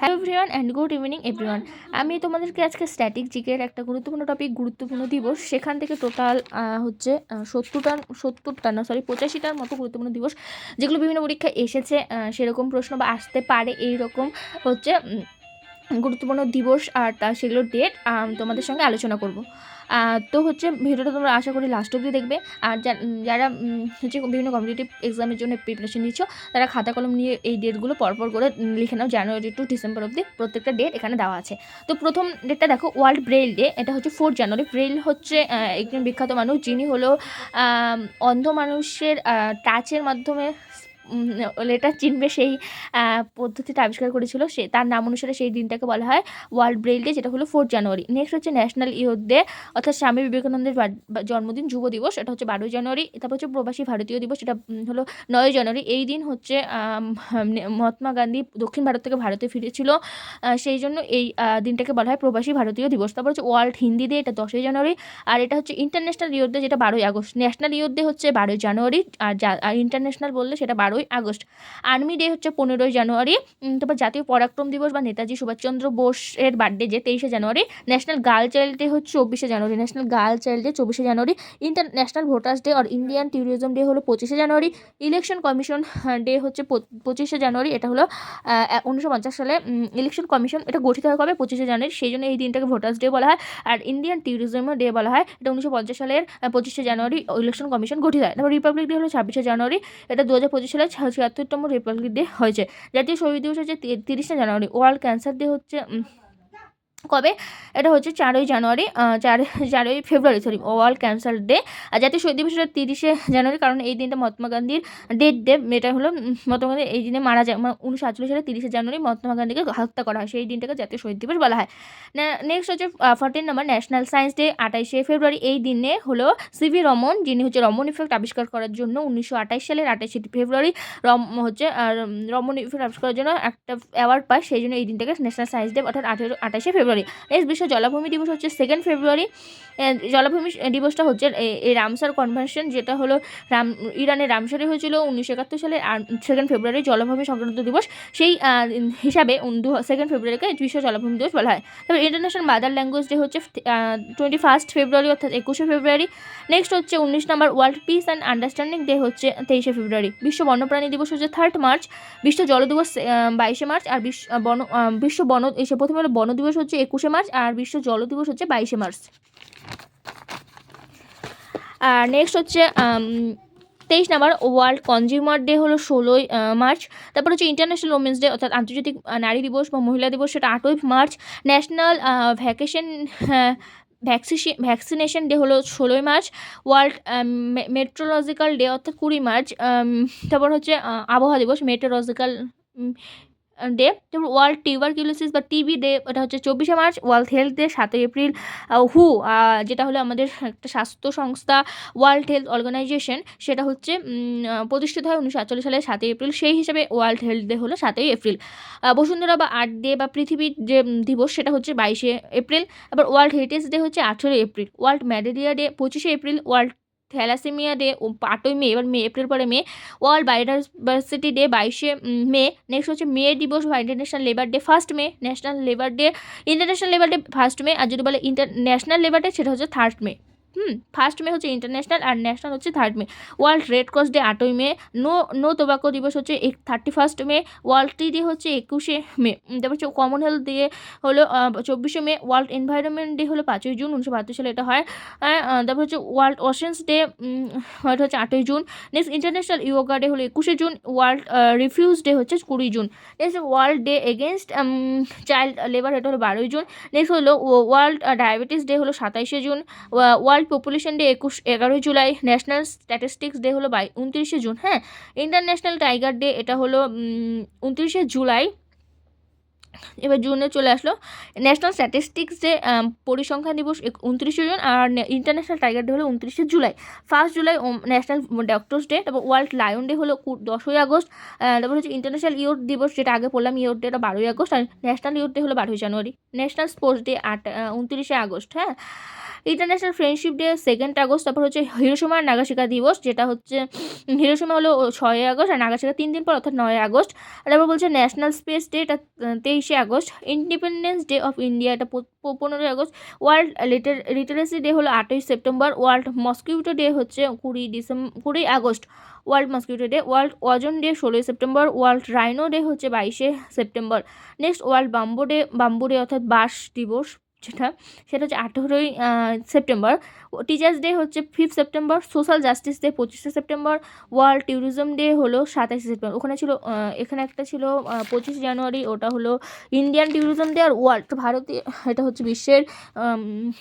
Hello everyone and good evening everyone. আমি তোমাদেরকে আজকে স্ট্যাটিক জিকের একটা গুরুত্বপূর্ণ টপিক, গুরুত্বপূর্ণ দিবস, সেখান থেকে টোটাল হচ্ছে 85টার মতো গুরুত্বপূর্ণ দিবস যেগুলো বিভিন্ন পরীক্ষায় এসেছে, সেরকম প্রশ্ন বা আসতে পারে এইরকম হচ্ছে গুরুত্বপূর্ণ দিবস আর সেগুলোর ডেট তোমাদের সঙ্গে আলোচনা করব। তো হচ্ছে ভিডিওটা তোমরা আশা করি লাস্ট অবধি দেখবে। আর যারা হচ্ছে বিভিন্ন কম্পিটিটিভ এক্সামের জন্য প্রিপারেশন নিচ্ছ, তারা খাতা কলম নিয়ে এই ডেটগুলো পরপর করে লিখে নাও। জানুয়ারি টু ডিসেম্বর অবধি প্রত্যেকটা ডেট এখানে দেওয়া আছে। তো প্রথম ডেটটা দেখো, ওয়ার্ল্ড ব্রেইল ডে। এটা হচ্ছে 4 জানুয়ারি। ব্রেইল হচ্ছে একজন বিখ্যাত মানুষ, যিনি হলো অন্ধ মানুষের টাচের মাধ্যমে লেটার চিনবে সেই পদ্ধতিটা আবিষ্কার করেছিল, সে তার নাম অনুসারে সেই দিনটাকে বলা হয় ওয়ার্ল্ড ব্রেইল ডে, যেটা হলো 4 জানুয়ারি। নেক্সট হচ্ছে ন্যাশনাল ইয়ুথ ডে, অর্থাৎ স্বামী বিবেকানন্দের জন্মদিন, যুব দিবস, এটা হচ্ছে 12 জানুয়ারি। তারপর হচ্ছে প্রবাসী ভারতীয় দিবস, এটা হলো 9 জানুয়ারি। এই দিন হচ্ছে মহাত্মা গান্ধী দক্ষিণ ভারত থেকে ভারতে ফিরেছিল, সেই জন্য এই দিনটাকে বলা হয় প্রবাসী ভারতীয় দিবস। তারপর হচ্ছে ওয়ার্ল্ড হিন্দি ডে, এটা 10 জানুয়ারি। আর এটা হচ্ছে ইন্টারন্যাশনাল ইয়ুথ ডে, যেটা 12 আগস্ট। ন্যাশনাল ইয়ুথ ডে হচ্ছে 12 জানুয়ারি, আর ইন্টারন্যাশনাল বললে সেটা 12 আগস্ট। আর্মি ডে হচ্ছে 15 জানুয়ারি। তারপর জাতীয় পরাক্রম দিবস বা নেতাজি সুভাষচন্দ্র বোসের বার্থডে যে 23 জানুয়ারি। ন্যাশনাল গার্ল চাইল্ড ডে হচ্ছে 24 জানুয়ারি। ন্যাশনাল গার্ল চাইল্ড ডে 24 জানুয়ারি। ইন্টারন্যাশনাল ভোটার্স ডে আর ইন্ডিয়ান ট্যুরিজম ডে হলো 25 জানুয়ারি। ইলেকশন কমিশন ডে হচ্ছে 25 জানুয়ারি। এটা হলো 1950 সালে ইলেকশন কমিশন এটা গঠিত হয় কবে? 25 জানুয়ারি, সেই জন্য এই দিনটাকে ভোটার্স ডে বলা হয়। আর ইন্ডিয়ান ট্যুরিজম ডে বলা হয়, এটা 1950 সালের 25 জানুয়ারি ইলেকশন কমিশন গঠিত হয়। তারপর রিপাবলিক ডে হলো 26 জানুয়ারি, এটা 2025 সালে 76তম রিপাবলিক ডে হয়েছে। জাতীয় শহীদ দিবস হচ্ছে 30 জানুয়ারি। ওয়ার্ল্ড ক্যান্সার ডে হচ্ছে কবে? এটা হচ্ছে 4 জানুয়ারি, 4 ফেব্রুয়ারি, সরি, ওয়ার্ল্ড ক্যান্সার ডে। আর জাতীয় শহীদ দিবস 30 জানুয়ারি, কারণ এই দিনটা মহাত্মা গান্ধীর ডেট ডে। এটা হলো মহাত্মা গান্ধী এই দিনে মারা যায়, 1948 সালে 30 জানুয়ারি মহাত্মা গান্ধীকে হত্যা করা হয়, সেই দিনটাকে জাতীয় শহীদ দিবস বলা হয়। নেক্সট হচ্ছে 14 নম্বর ন্যাশনাল সায়েন্স ডে, 28 ফেব্রুয়ারি। এই দিনে হলো সিভি রমন, যিনি হচ্ছে রমন ইফেক্ট আবিষ্কার করার জন্য 1928 সালের 28 ফেব্রুয়ারি রমন ইফেক্ট আবিষ্কার করার জন্য একটা অ্যাওয়ার্ড পায়, সেই জন্য এই দিনটাকে ন্যাশনাল সায়েন্স ডে অর্থাৎ 28 ফেব্রুয়ারি। নেক্সট বিশ্ব জলাভূমি দিবস হচ্ছে 2 ফেব্রুয়ারি। জলাভূমি দিবসটা হচ্ছে এই রামসার কনভেনশন, যেটা হলো ইরানের রামসারে হয়েছিল 1971 সালের 2 ফেব্রুয়ারি জলাভূমি সংক্রান্ত দিবস, সেই হিসাবে 2 ফেব্রুয়ারিকে বিশ্ব জলাভূমি দিবস বলা হয়। তারপর ইন্টারন্যাশনাল মাদার ল্যাঙ্গুয়েজ ডে হচ্ছে 21 ফেব্রুয়ারি অর্থাৎ 21 ফেব্রুয়ারি। নেক্সট হচ্ছে 19 number world peace and understanding day হচ্ছে 23 ফেব্রুয়ারি। বিশ্ব বন্যপ্রাণী দিবস হচ্ছে 3 মার্চ। বিশ্ব জল দিবস 22 মার্চ। আর বিশ্ব বন এসে প্রথমে হলো বন দিবস হচ্ছে 21 মার্চ, আর বিশ্ব জল দিবস হচ্ছে 22 মার্চ। আর নেক্সট হচ্ছে 23 নম্বর ওয়ার্ল্ড কনজিউমার ডে হলো 16 মার্চ। তারপর হচ্ছে ইন্টারন্যাশনাল ওমেন্স ডে অর্থাৎ আন্তর্জাতিক নারী দিবস বা মহিলা দিবস, সেটা 8 মার্চ। ন্যাশনাল ভ্যাকসিনেশন ডে হলো 16 মার্চ। ওয়ার্ল্ড মেট্রোলজিক্যাল ডে অর্থাৎ 20 মার্চ। তারপর হচ্ছে আবহাওয়া দিবস, মেট্রোলজিক্যাল ডে। তারপর ওয়ার্ল্ড টিউবারকিউলোসিস বা টিবি ডে, এটা হচ্ছে 24 March. World health day 7 April. হু, যেটা হলো আমাদের একটা স্বাস্থ্য সংস্থা, ওয়ার্ল্ড হেলথ অর্গানাইজেশন, সেটা হচ্ছে প্রতিষ্ঠিত হয় 1948 সালে 7 এপ্রিল, সেই হিসাবে ওয়ার্ল্ড হেলথ ডে হলো 7 এপ্রিল। বসুন্ধরা বা আর্থ ডে বা পৃথিবীর যে দিবস, সেটা হচ্ছে 22 এপ্রিল। আবার ওয়ার্ল্ড হেরিটেজ ডে হচ্ছে 18 April. World malaria day 25 April. World thalassemia day 8 May, এবার এপ্রিল পরে May. World biodiversity day 22 May. Next হচ্ছে মে দিবস বা international labour day 1 May. International labour day 1 May, আর যদি বলে ইন্টারন্যাশনাল লেবার ডে সেটা হচ্ছে 3 মে। 1 মে হচ্ছে ইন্টারন্যাশনাল আর ন্যাশনাল হচ্ছে 3 মে। ওয়ার্ল্ড রেড ক্রস ডে 8 মে। নো টোবাকো দিবস হচ্ছে 31 মে। ওয়ার্ল্ড টি ডে হচ্ছে 21 মে। তারপর হচ্ছে কমনওয়েলথ ডে হলো 24 মে। ওয়ার্ল্ড এনভায়রনমেন্ট ডে হলো 5 জুন, 1972 সালে এটা হয়। তারপর হচ্ছে ওয়ার্ল্ড ওশেন্স ডে এটা হচ্ছে 8 June. Next international yoga day হলো 21 জুন। ওয়ার্ল্ড রিফিউজ ডে হচ্ছে 20 June. Next world day against child labour, এটা হলো 12 জুন। নেক্সট হলো ওয়ার্ল্ড ডায়াবেটিস ডে হলো 27 June. World population day 11 July. National statistics day হলো 29 June. হ্যাঁ, ইন্টারন্যাশনাল টাইগার ডে এটা হলো 29 জুলাই। এবার জুনে চলে আসলো। ন্যাশনাল স্ট্যাটিস্টিক্স ডে পরিসংখ্যান দিবস 29 জুন, আর ইন্টারন্যাশনাল টাইগার ডে হলো 29 July. 1 July national doctors day. তারপর ওয়ার্ল্ড লায়ন ডে হলো 10 আগস্ট। তারপর হচ্ছে ইন্টারন্যাশনাল ইয়ুথ দিবস, যেটা আগে বললাম ইয়ুথ ডে, এটা 12 আগস্ট। আর ন্যাশনাল ইয়ুথ ডে হলো 12 January. National sports day 29 August. হ্যাঁ, ইন্টারন্যাশনাল ফ্রেন্ডশিপ ডে 2 আগস্ট। তারপর হচ্ছে হিরোশিমা আর নাগাসাকি দিবস, যেটা হচ্ছে হিরোশিমা হলো 6 আগস্ট আর নাগাসাকি 3 দিন পর অর্থাৎ 9 আগস্ট। আর তারপর বলছে ন্যাশনাল স্পেস ডে, এটা 23 August. Independence day of India, এটা 15 আগস্ট। ওয়ার্ল্ড লিটারেসি ডে হলো 8ই সেপ্টেম্বর। ওয়ার্ল্ড মসকিউটো ডে হচ্ছে 20 August. World mosquito day. World ozone day 16ই সেপ্টেম্বর। ওয়ার্ল্ড রাইনো ডে হচ্ছে 22শে September. Next world bamboo day অর্থাৎ বাঁশ দিবস, সেটা হচ্ছে 18ই সেপ্টেম্বর। টিচার্স ডে হচ্ছে 5 সেপ্টেম্বর। সোশ্যাল জাস্টিস ডে 25শে সেপ্টেম্বর। ওয়ার্ল্ড ট্যুরিজম ডে হলো 27শে সেপ্টেম্বর। এখানে একটা ছিল 25 জানুয়ারি, ওটা হলো ইন্ডিয়ান ট্যুরিজম ডে। আর ভারতীয় এটা হচ্ছে বিশ্বের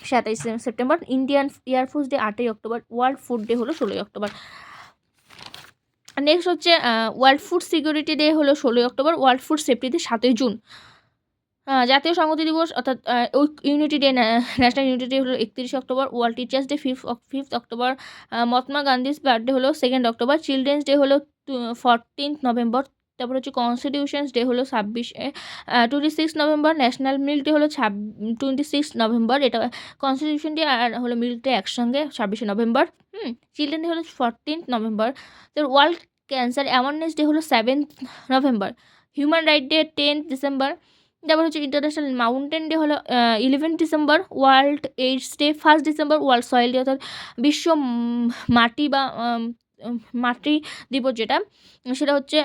27শে সেপ্টেম্বর। ইন্ডিয়ান এয়ারফোর্স ডে 8ই অক্টোবর। ওয়ার্ল্ড ফুড ডে হলো 16ই অক্টোবর। নেক্সট হচ্ছে ওয়ার্ল্ড ফুড সিকিউরিটি ডে হলো 16ই October. World food safety day 7ই জুন। জাতীয় সংহতি দিবস অর্থাৎ unity day, national unity day হলো 31শে October. World teachers day 5th October. Mahatma গান্ধীর বার্থডে হলো 2 অক্টোবর। চিলড্রেন্স ডে হলো 14th নভেম্বর। তারপর হচ্ছে কনস্টিটিউশনস ডে হলো 26 নভেম্বর। ন্যাশনাল মিল্ক ডে হলো 26 নভেম্বর। এটা কনস্টিটিউশন ডে আর হলো মিল্ক ডে একসঙ্গে 26শে নভেম্বর। চিলড্রেন ডে হলো 14th নভেম্বর। তারপর ওয়ার্ল্ড ক্যান্সার অ্যাওয়ারনেস ডে হলো 7th November. Human right day 10th December. তারপর হচ্ছে ইন্টারন্যাশনাল মাউন্টেন ডে হলো 11 December. World AIDS day 1 December. World soil day অর্থাৎ বিশ্ব মাটি বা মাটি দিবস, যেটা সেটা হচ্ছে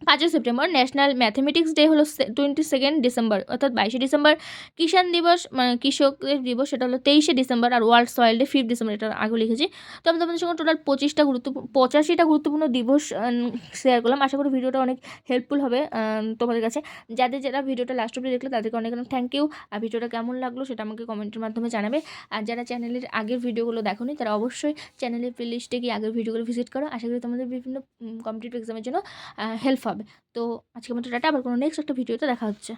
5 সেপ্টেম্বর। ন্যাশনাল ম্যাথমেটিক্স ডে হলো 22 ডিসেম্বর অর্থাৎ 22শে ডিসেম্বর। কিষাণ দিবস মানে কৃষকদের দিবস, সেটা হলো 23শে ডিসেম্বর। আর ওয়ার্ল্ড সয়েল ডে 5 ডিসেম্বর, এটা আগে লিখেছি। তো আমি তোমাদের সঙ্গে টোটাল 85টা গুরুত্বপূর্ণ দিবস শেয়ার করলাম। আশা করি ভিডিওটা অনেক হেল্পফুল হবে তোমাদের কাছে। যারা ভিডিওটা লাস্ট অবধি দেখলে তাদেরকে অনেক অনেক থ্যাংক ইউ। আর ভিডিওটা কেমন লাগলো সেটা আমাকে কমেন্টের মাধ্যমে জানাবে। আর যারা চ্যানেলের আগের ভিডিওগুলো দেখোনি তারা অবশ্যই চ্যানেলের প্লেলিস্টে গিয়ে আগের ভিডিওগুলো ভিজিট করো। আশা করি তোমাদের বিভিন্ন কম্পিটিটিভ এক্সামের জন্য হেল্প হবে। তো আজকের মতো টাটা, আবার কোনো নেক্সট একটা ভিডিওতে দেখা হচ্ছে।